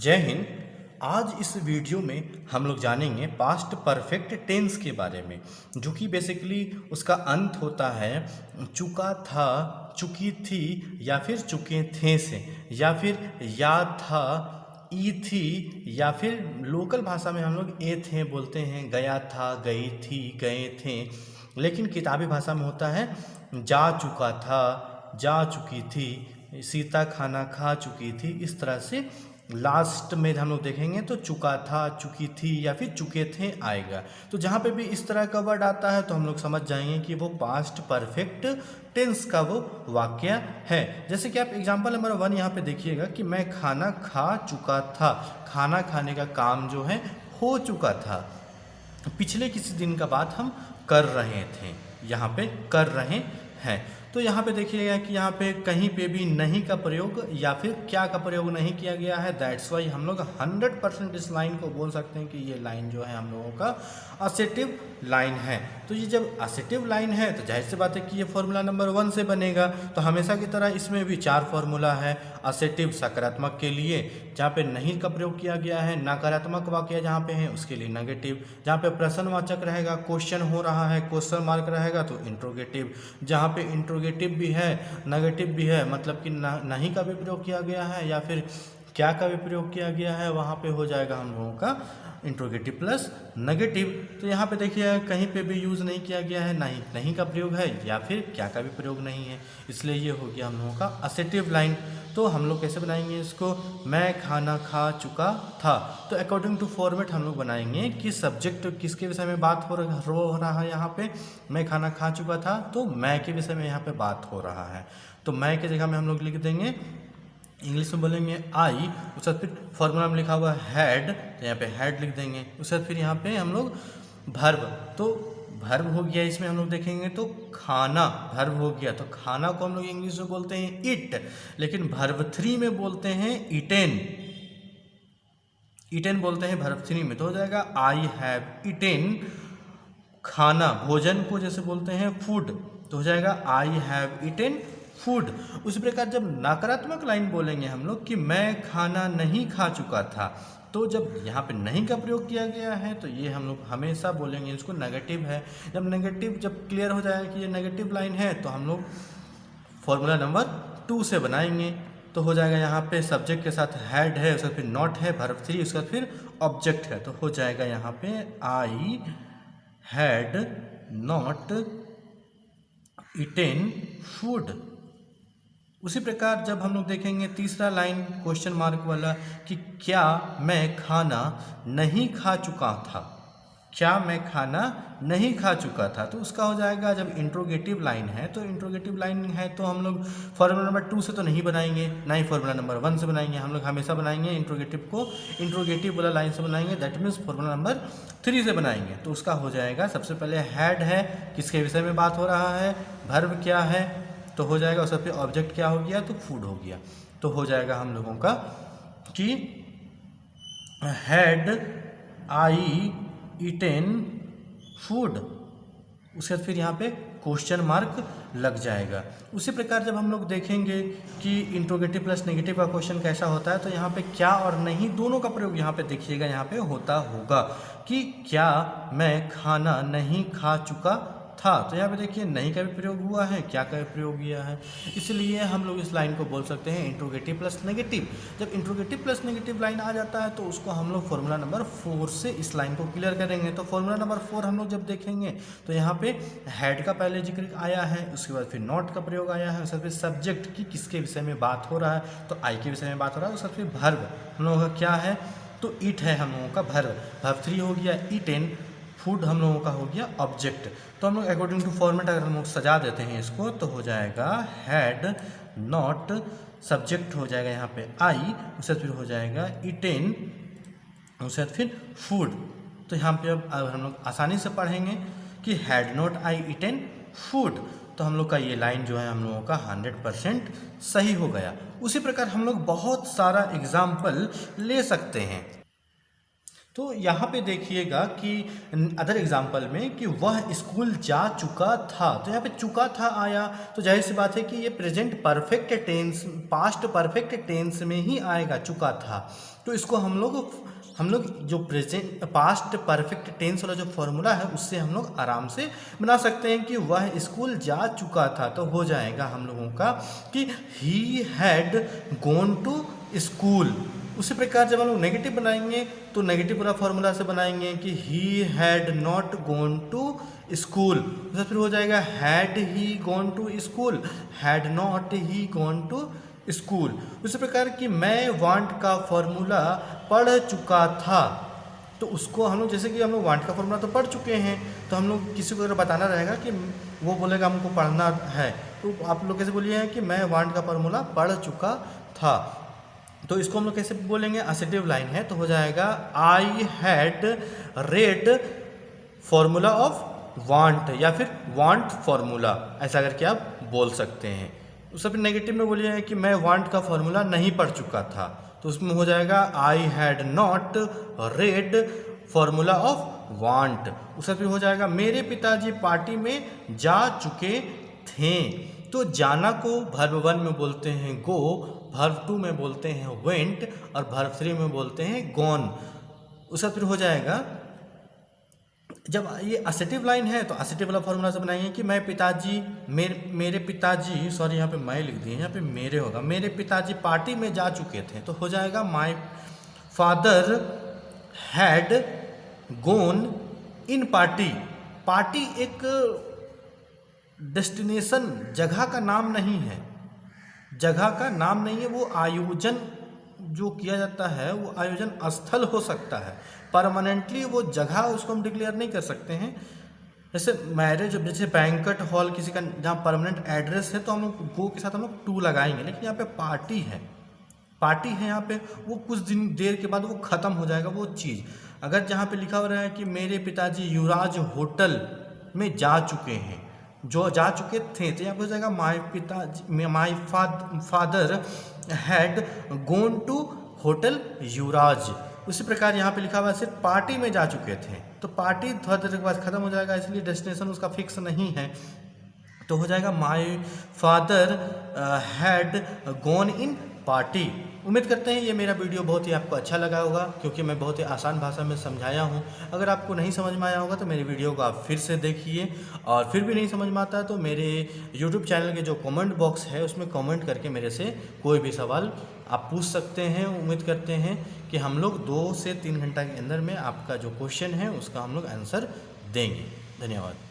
जय हिंद। आज इस वीडियो में हम लोग जानेंगे पास्ट परफेक्ट टेंस के बारे में, जो कि बेसिकली उसका अंत होता है चुका था, चुकी थी या फिर चुके थे से, या फिर याद था, ई थी, या फिर लोकल भाषा में हम लोग ए थे बोलते हैं, गया था, गई थी, गए थे। लेकिन किताबी भाषा में होता है जा चुका था, जा चुकी थी, सीता खाना खा चुकी थी। इस तरह से लास्ट में हम लोग देखेंगे तो चुका था, चुकी थी या फिर चुके थे आएगा। तो जहाँ पे भी इस तरह का वर्ड आता है तो हम लोग समझ जाएंगे कि वो पास्ट परफेक्ट टेंस का वो वाक्य है। जैसे कि आप एग्जांपल नंबर 1 यहाँ पे देखिएगा कि मैं खाना खा चुका था। खाना खाने का काम जो है हो चुका था, पिछले किसी दिन का बात हम कर रहे थे, यहाँ पे कर रहे हैं। तो यहाँ पे देखिएगा कि यहाँ पे कहीं पे भी नहीं का प्रयोग या फिर क्या का प्रयोग नहीं किया गया है। दैट्स वाई हम लोग 100% इस लाइन को बोल सकते हैं कि ये लाइन जो है हम लोगों का असेटिव लाइन है। तो ये जब असेटिव लाइन है तो जाहिर सी बात है कि ये फॉर्मूला नंबर 1 से बनेगा। तो हमेशा की तरह इसमें भी 4 फॉर्मूला है। असेटिव सकारात्मक के लिए जहाँ पे नहीं का प्रयोग किया गया है, नकारात्मक वाक्य जहाँ पे है उसके लिए नेगेटिव, जहाँ पे प्रश्नवाचक रहेगा, क्वेश्चन हो रहा है, क्वेश्चन मार्क रहेगा तो इंट्रोगेटिव, जहाँ पे इंट्रोगेटिव भी है, नेगेटिव भी है, मतलब कि नहीं का भी प्रयोग किया गया है या फिर क्या का भी प्रयोग किया गया है, वहाँ पे हो जाएगा हम लोगों का इंट्रोगेटिव प्लस नेगेटिव। तो यहाँ पे देखिए कहीं पे भी यूज़ नहीं किया गया है, नहीं का प्रयोग है या फिर क्या का भी प्रयोग नहीं है, इसलिए ये हो गया हम लोगों का असेटिव लाइन। तो हम लोग कैसे बनाएंगे इसको, मैं खाना खा चुका था। तो अकॉर्डिंग टू फॉर्मेट हम लोग बनाएंगे कि सब्जेक्ट किसके विषय में बात हो रहा है। यहाँ पे मैं खाना खा चुका था तो मैं के विषय में यहाँ पे बात हो रहा है। तो मैं की जगह में हम लोग लिख देंगे, इंग्लिश में बोलेंगे आई, उसके बाद फिर फॉर्मूला में लिखा हुआ है हैड, तो यहाँ पे हैड लिख देंगे। उसके बाद फिर यहाँ पे हम लोग भर्ब, तो भर्ब हो गया, इसमें हम लोग देखेंगे तो खाना भर्ब हो गया। तो खाना को हम लोग इंग्लिश में बोलते हैं इट, लेकिन भर्ब 3 में बोलते हैं इटेन, इटेन बोलते हैं भर्ब 3 में। तो हो जाएगा आई हैव इटेन, खाना भोजन को जैसे बोलते हैं फूड, तो हो जाएगा आई हैव इटेन फूड। उसी प्रकार जब नकारात्मक लाइन बोलेंगे हम लोग कि मैं खाना नहीं खा चुका था, तो जब यहाँ पे नहीं का प्रयोग किया गया है तो ये हम लोग हमेशा बोलेंगे इसको नेगेटिव है। जब नेगेटिव जब क्लियर हो जाएगा कि ये नेगेटिव लाइन है तो हम लोग फॉर्मूला नंबर 2 से बनाएंगे। तो हो जाएगा यहाँ पे सब्जेक्ट के साथ हैड है, उसके बाद फिर नॉट है, भर्ब 3, उसके बाद फिर ऑब्जेक्ट है। तो हो जाएगा यहाँ पे I had not eaten food. उसी प्रकार जब हम लोग देखेंगे तीसरा लाइन क्वेश्चन मार्क वाला कि क्या मैं खाना नहीं खा चुका था, क्या मैं खाना नहीं खा चुका था, तो उसका हो जाएगा जब इंट्रोगेटिव लाइन है। तो इंट्रोगेटिव लाइन है तो हम लोग फॉर्मूला नंबर 2 से तो नहीं बनाएंगे, ना ही फॉर्मूला नंबर 1 से बनाएंगे। हम लोग हमेशा बनाएंगे इंट्रोगेटिव को इंट्रोगेटिव वाला लाइन से बनाएंगे, दैट मीन्स फॉर्मूला नंबर 3 से बनाएंगे। तो उसका हो जाएगा सबसे पहले हैड है, किसके विषय में बात हो रहा है, भर्ब क्या है, तो हो जाएगा उसका फिर ऑब्जेक्ट क्या हो गया, तो फूड हो गया। तो हो जाएगा हम लोगों का कि हैड आई ईटेन फूड, उसके बाद फिर यहाँ पे क्वेश्चन मार्क लग जाएगा। उसी प्रकार जब हम लोग देखेंगे कि इंट्रोगेटिव प्लस नेगेटिव का क्वेश्चन कैसा होता है, तो यहाँ पे क्या और नहीं दोनों का प्रयोग यहाँ पे देखिएगा, यहाँ पे होता होगा कि क्या मैं खाना नहीं खा चुका था। तो यहाँ पे देखिए नहीं का भी प्रयोग हुआ है, क्या का भी प्रयोग किया है, इसलिए हम लोग इस लाइन को बोल सकते हैं इंट्रोगेटिव प्लस नेगेटिव। जब इंट्रोगेटिव प्लस नेगेटिव लाइन आ जाता है तो उसको हम लोग फॉर्मूला नंबर 4 से इस लाइन को क्लियर करेंगे। तो फॉर्मूला नंबर 4 हम लोग जब देखेंगे तो यहाँ पे हैड का पहले जिक्र आया है, उसके बाद फिर नॉट का प्रयोग आया है, उसके बाद फिर सब्जेक्ट की किसके विषय में बात हो रहा है, तो आई के विषय में बात हो रहा है। उसके बाद फिर भर्ब हम लोगों का क्या है, तो इट है हम लोगों का भर्ब, भर्ब 3 हो गया इटेन, फूड हम लोगों का हो गया ऑब्जेक्ट। तो हम लोग अकॉर्डिंग टू फॉर्मेट अगर हम लोग सजा देते हैं इसको तो हो जाएगा हैड नॉट, सब्जेक्ट हो जाएगा यहाँ पे आई, उसके बाद फिर हो जाएगा इटेन, उसके बाद फिर फूड। तो यहाँ पे अब हम लोग आसानी से पढ़ेंगे कि had not I eaten food. तो हम लोग का ये लाइन जो है हम लोगों का 100% सही हो गया। उसी प्रकार हम लोग बहुत सारा एग्जाम्पल ले सकते हैं। तो यहाँ पे देखिएगा कि अदर एग्जाम्पल में कि वह स्कूल जा चुका था, तो यहाँ पे चुका था आया, तो जाहिर सी बात है कि ये present perfect tense, past perfect tense में ही आएगा, चुका था। तो इसको हम लोग जो प्रेजेंट पास्ट परफेक्ट टेंस वाला जो फॉर्मूला है उससे हम लोग आराम से बना सकते हैं कि वह स्कूल जा चुका था। तो हो जाएगा हम लोगों का कि he had gone to school. उसी प्रकार जब हम लोग नेगेटिव बनाएंगे तो नेगेटिव वाला फॉर्मूला से बनाएंगे कि he had not gone to school, तो फिर हो जाएगा had he gone to school, had not he gone to school. उसी प्रकार कि मैं वांट का फॉर्मूला पढ़ चुका था, तो उसको हम लोग जैसे कि हम लोग वांट का फॉर्मूला तो पढ़ चुके हैं, तो हम लोग किसी को अगर बताना रहेगा कि वो बोलेगा हमको पढ़ना है, तो आप लोग कैसे बोलिए कि मैं वांट का फॉर्मूला पढ़ चुका था। तो इसको हम लोग कैसे बोलेंगे, असेटिव लाइन है, तो हो जाएगा I had read formula of want या फिर वांट फॉर्मूला, ऐसा करके आप बोल सकते हैं। उससे फिर नेगेटिव में बोलिए कि मैं वांट का फॉर्मूला नहीं पढ़ चुका था, तो उसमें हो जाएगा I had not red formula of want. उससे फिर हो जाएगा मेरे पिताजी पार्टी में जा चुके थे। तो जाना को वर्ब 1 में बोलते हैं गो, वर्ब 2 में बोलते हैं वेंट और वर्ब 3 में बोलते हैं गॉन। उसका फिर हो जाएगा, जब ये असेटिव लाइन है तो असेटिव वाला फॉर्मूला से बनाएंगे कि मैं पिताजी मेरे पिताजी, सॉरी यहाँ पे मैं लिख दिए, यहाँ पे मेरे होगा, मेरे पिताजी पार्टी में जा चुके थे, तो हो जाएगा my father had gone in party. Party एक डेस्टिनेशन, जगह का नाम नहीं है, जगह का नाम नहीं है, वो आयोजन जो किया जाता है वो आयोजन स्थल हो सकता है, परमानेंटली वो जगह उसको हम डिक्लेयर नहीं कर सकते हैं। जैसे मैरिज, जैसे बैंक्वेट हॉल किसी का जहाँ परमानेंट एड्रेस है तो हम लोग वो के साथ हम लोग टू लगाएंगे, लेकिन यहाँ पे पार्टी है, पार्टी है यहाँ पे, वो कुछ दिन देर के बाद वो ख़त्म हो जाएगा वो चीज़। अगर जहाँ पे लिखा हो रहा है कि मेरे पिताजी युवराज होटल में जा चुके हैं, जो जा चुके थे, तो यहाँ पर हो जाएगा my father had gone to hotel Yuvraj. उसी प्रकार यहाँ पे लिखा हुआ है सिर्फ पार्टी में जा चुके थे, तो पार्टी थोड़ा देर के बाद ख़त्म हो जाएगा, इसलिए डेस्टिनेशन उसका फिक्स नहीं है, तो हो जाएगा my father had gone in party. उम्मीद करते हैं ये मेरा वीडियो बहुत ही आपको अच्छा लगा होगा, क्योंकि मैं बहुत ही आसान भाषा में समझाया हूँ। अगर आपको नहीं समझ में आया होगा तो मेरी वीडियो को आप फिर से देखिए, और फिर भी नहीं समझ में आता तो मेरे YouTube चैनल के जो कमेंट बॉक्स है उसमें कमेंट करके मेरे से कोई भी सवाल आप पूछ सकते हैं। उम्मीद करते हैं कि हम लोग 2 से 3 घंटा के अंदर में आपका जो क्वेश्चन है उसका हम लोग आंसर देंगे। धन्यवाद।